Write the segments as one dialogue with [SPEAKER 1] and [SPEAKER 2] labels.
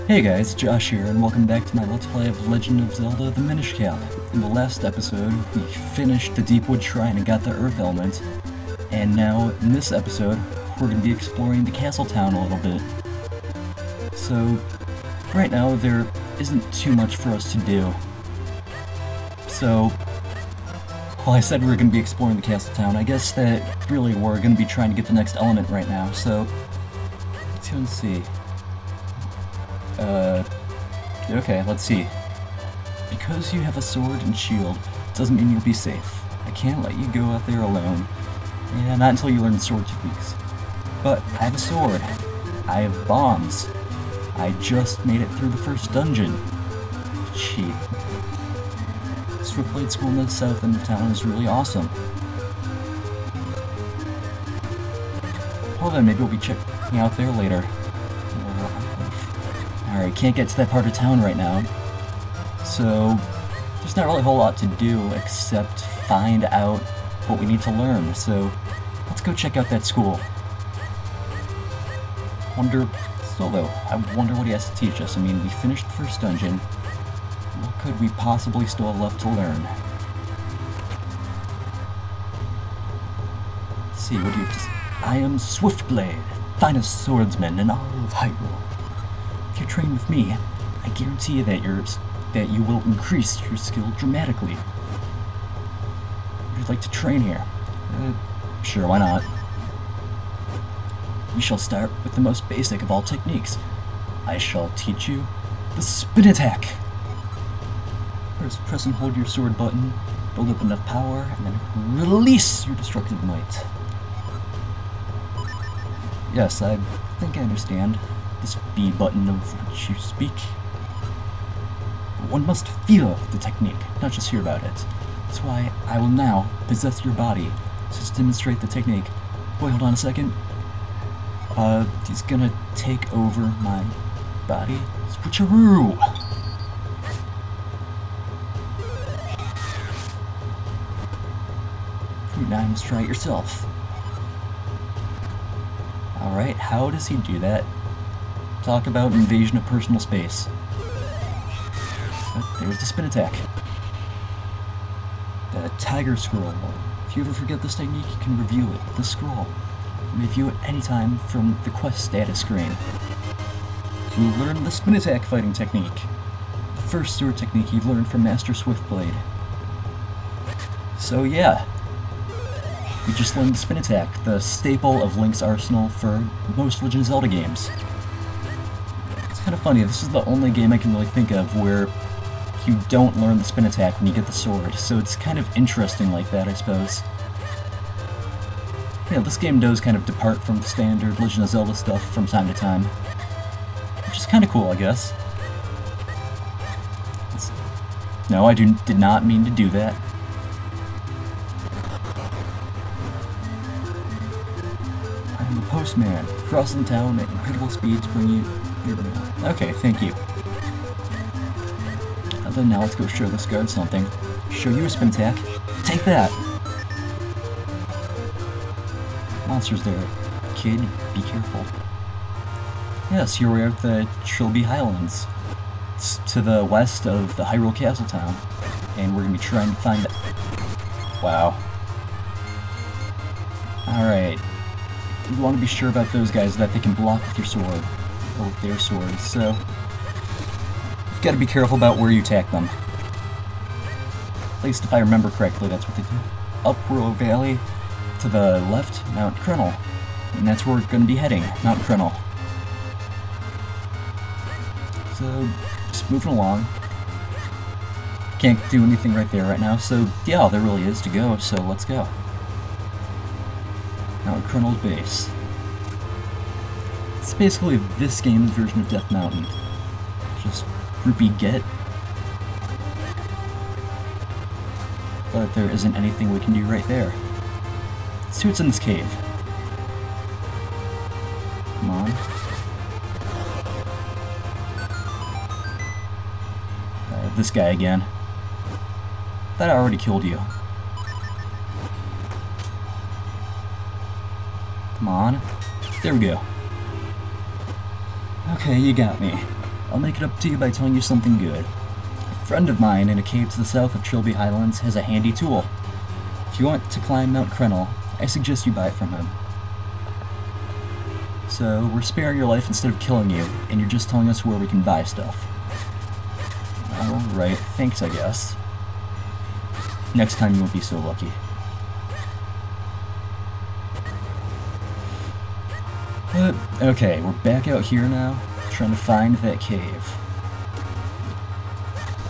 [SPEAKER 1] Hey guys, Josh here, and welcome back to my Let's Play of Legend of Zelda, the Minish Cap. In the last episode, we finished the Deepwood Shrine and got the Earth Element, and now, in this episode, we're going to be exploring the Castle Town a little bit. So, right now, there isn't too much for us to do. So, well, I said we were going to be exploring the Castle Town. I guess that, really, we're going to be trying to get the next element right now, so, let's see. Okay, let's see. Because you have a sword and shield, doesn't mean you'll be safe. I can't let you go out there alone. Yeah, not until you learn the sword techniques. But I have a sword. I have bombs. I just made it through the first dungeon. Cheat. Swiftblade School in the south end of town is really awesome. Well then, maybe we'll be checking out there later. Alright, can't get to that part of town right now, so there's not really a whole lot to do except find out what we need to learn, so let's go check out that school. Still though, I wonder what he has to teach us. I mean, we finished the first dungeon. What could we possibly still have left to learn? Let's see, what do you have to say? I am Swiftblade, finest swordsman in all of Hyrule. If you train with me, I guarantee that you will increase your skill dramatically. Would you like to train here? Sure, why not? We shall start with the most basic of all techniques. I shall teach you the spin attack. First, press and hold your sword button, build up enough power, and then release your destructive might. Yes, I think I understand. This B button of which you speak. But one must feel the technique, not just hear about it. That's why I will now possess your body, just to demonstrate the technique. Wait, hold on a second. He's gonna take over my body. Switcheroo! Now you must try it yourself. Alright, how does he do that? Talk about invasion of personal space. But there's the spin attack. The Tiger Scroll. If you ever forget this technique, you can review it with the scroll. You may view it anytime from the quest status screen. You learn the spin attack fighting technique. The first sword technique you've learned from Master Swiftblade. So yeah, we just learned the spin attack, the staple of Link's arsenal for most Legend of Zelda games. Kind of funny, this is the only game I can really think of where you don't learn the spin attack when you get the sword, so it's kind of interesting like that, I suppose. Yeah, this game does kind of depart from the standard Legend of Zelda stuff from time to time, which is kind of cool, I guess. No, I did not mean to do that. I am the postman, crossing town at incredible speed to bring you your mail. Okay, thank you. Then now let's go show this guard something. Show you a spin attack. Take that! Monsters there. Kid, be careful. Yes, here we are at the Trilby Highlands. It's to the west of the Hyrule Castle Town. And we're gonna be trying to find it. Wow. Alright. You want to be sure about those guys that they can block with your sword. Or with their swords, so you've got to be careful about where you attack them. At least if I remember correctly, that's what they do. Up Willow Valley, to the left, Mount Crennel. And that's where we're going to be heading, Mount Crennel. So, just moving along. Can't do anything right there right now, so yeah, all there really is to go, so let's go. Mount Crennel's base. It's basically this game's version of Death Mountain. Just rupee get. But there isn't anything we can do right there. Let's see what's in this cave. Come on. This guy again. Thought I already killed you. Come on. There we go. Okay, you got me. I'll make it up to you by telling you something good. A friend of mine in a cave to the south of Trilby Highlands has a handy tool. If you want to climb Mount Krennel, I suggest you buy it from him. So, we're sparing your life instead of killing you, and you're just telling us where we can buy stuff. Alright, thanks I guess. Next time you won't be so lucky. But, okay, we're back out here now, trying to find that cave.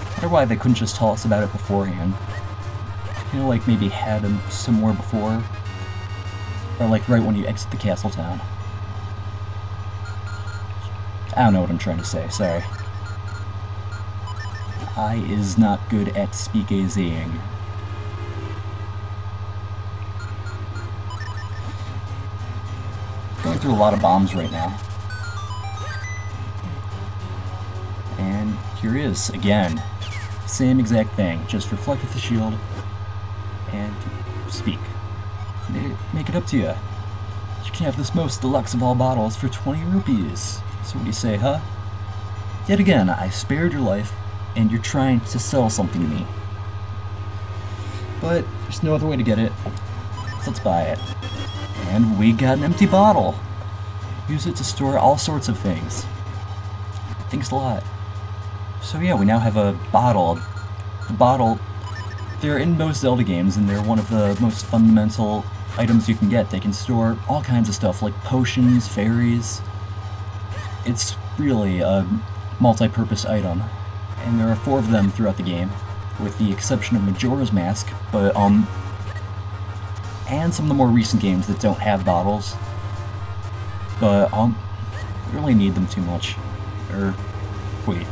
[SPEAKER 1] I wonder why they couldn't just tell us about it beforehand. You know, like maybe had them somewhere before? Or like right when you exit the castle town. I don't know what I'm trying to say, sorry. I is not good at speak-a-zing. Going through a lot of bombs right now. And here he is, again. Same exact thing, just reflect with the shield and speak. Make it up to you. You can have this most deluxe of all bottles for 20 rupees. So what do you say, huh? Yet again, I spared your life, and you're trying to sell something to me. But there's no other way to get it, so let's buy it. And we got an empty bottle. Use it to store all sorts of things. Thanks a lot. So yeah, we now have a bottle. The bottle, they're in most Zelda games, and they're one of the most fundamental items you can get. They can store all kinds of stuff, like potions, fairies. It's really a multi-purpose item, and there are 4 of them throughout the game, with the exception of Majora's Mask, but, and some of the more recent games that don't have bottles, but, we really need them too much. Wait,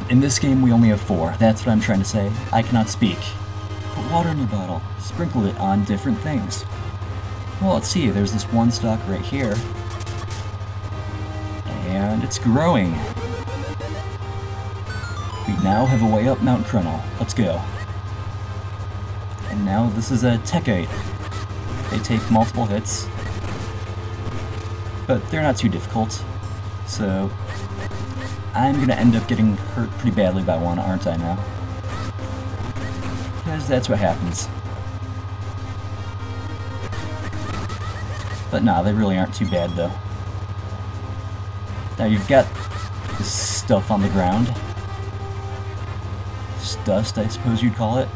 [SPEAKER 1] in this game we only have 4, that's what I'm trying to say. I cannot speak. Put water in your bottle, sprinkle it on different things. Well, let's see, there's this one stock right here. And it's growing. We now have a way up Mount Krennel. Let's go. And now this is a Techite. They take multiple hits, but they're not too difficult. So I'm gonna end up getting hurt pretty badly by one, aren't I now? Because that's what happens. But nah, they really aren't too bad though. Now you've got this stuff on the ground. This dust, I suppose you'd call it.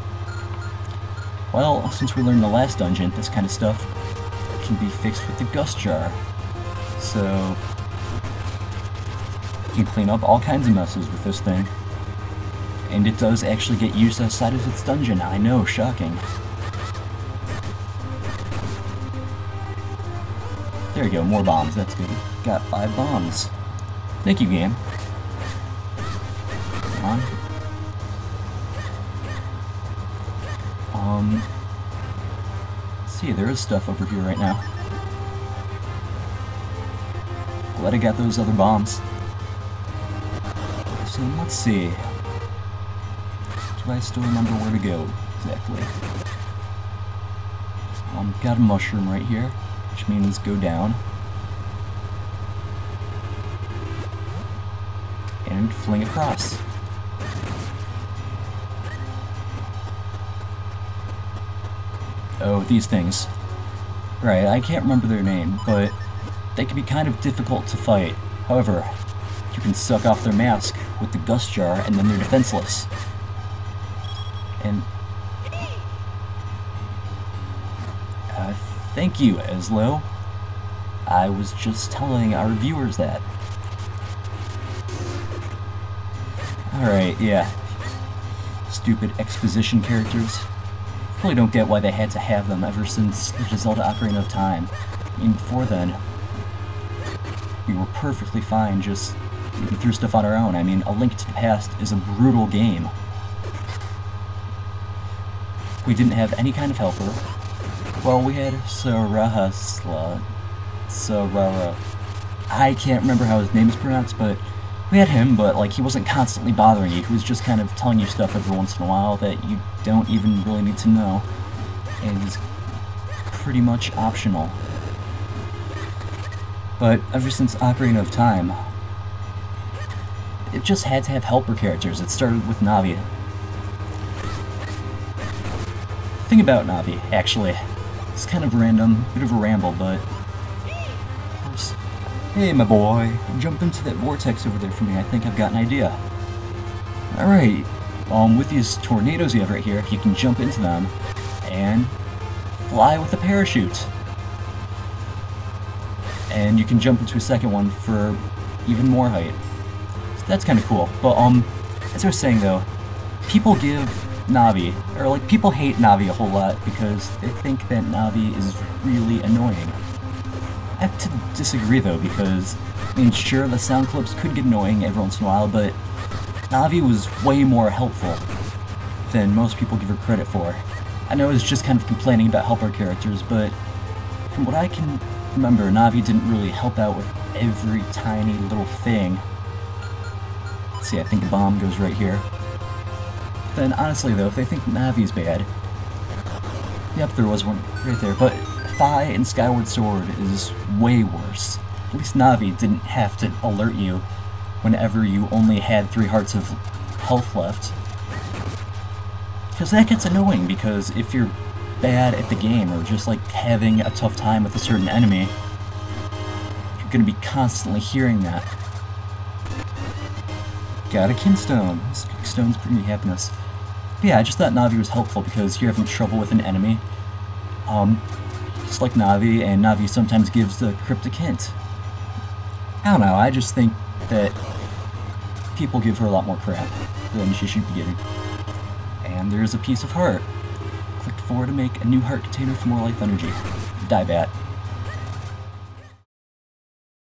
[SPEAKER 1] Well, since we learned in the last dungeon, this kind of stuff can be fixed with the gust jar. So you can clean up all kinds of messes with this thing. And it does actually get used outside of its dungeon. I know, shocking. There you go, more bombs, that's good. Got 5 bombs. Thank you, game. Come on. Let's see, there is stuff over here right now. Glad I got those other bombs. So let's see. Do I still remember where to go exactly? Got a mushroom right here, which means go down. And fling across. Oh, these things. Right, I can't remember their name, but they can be kind of difficult to fight. However, you can suck off their mask with the gust jar, and then they're defenseless. And thank you, Eslo. I was just telling our viewers that. Alright, yeah. Stupid exposition characters. Really don't get why they had to have them ever since Legend of Zelda Ocarina of Time. I mean, before then, we were perfectly fine just moving through stuff on our own. I mean, A Link to the Past is a brutal game. We didn't have any kind of helper. Well, we had Sarara. I can't remember how his name is pronounced, but we had him, but like he wasn't constantly bothering you. He was just kind of telling you stuff every once in a while that you don't even really need to know, and he's pretty much optional. But ever since Ocarina of Time, it just had to have helper characters. It started with Navi. Thing about Navi, actually, it's kind of random, bit of a ramble, but of course, hey my boy, jump into that vortex over there for me. I think I've got an idea. Alright, with these tornadoes you have right here, you can jump into them and fly with a parachute. And you can jump into a second one for even more height. So that's kind of cool. But as I was saying though, people give Navi, or like people hate Navi a whole lot because they think that Navi is really annoying. I have to disagree though, because I mean sure the sound clips could get annoying every once in a while, but Navi was way more helpful than most people give her credit for. I know it's just kind of complaining about helper characters, but from what I can remember, Navi didn't really help out with every tiny little thing. Let's see, I think a bomb goes right here. Then honestly though, if they think Navi's bad, yep, there was one right there, but Phi and Skyward Sword is way worse. At least Navi didn't have to alert you whenever you only had 3 hearts of health left. Because that gets annoying, because if you're bad at the game, or just like having a tough time with a certain enemy, you're going to be constantly hearing that. Got a Kinstone. This stones bring me happiness. But yeah, I just thought Navi was helpful because you're having trouble with an enemy. Just like Navi, and Navi sometimes gives the cryptic hint. I don't know, I just think that people give her a lot more crap than she should be getting. And there's a piece of heart. Click 4 to make a new heart container for more life energy. Die bat.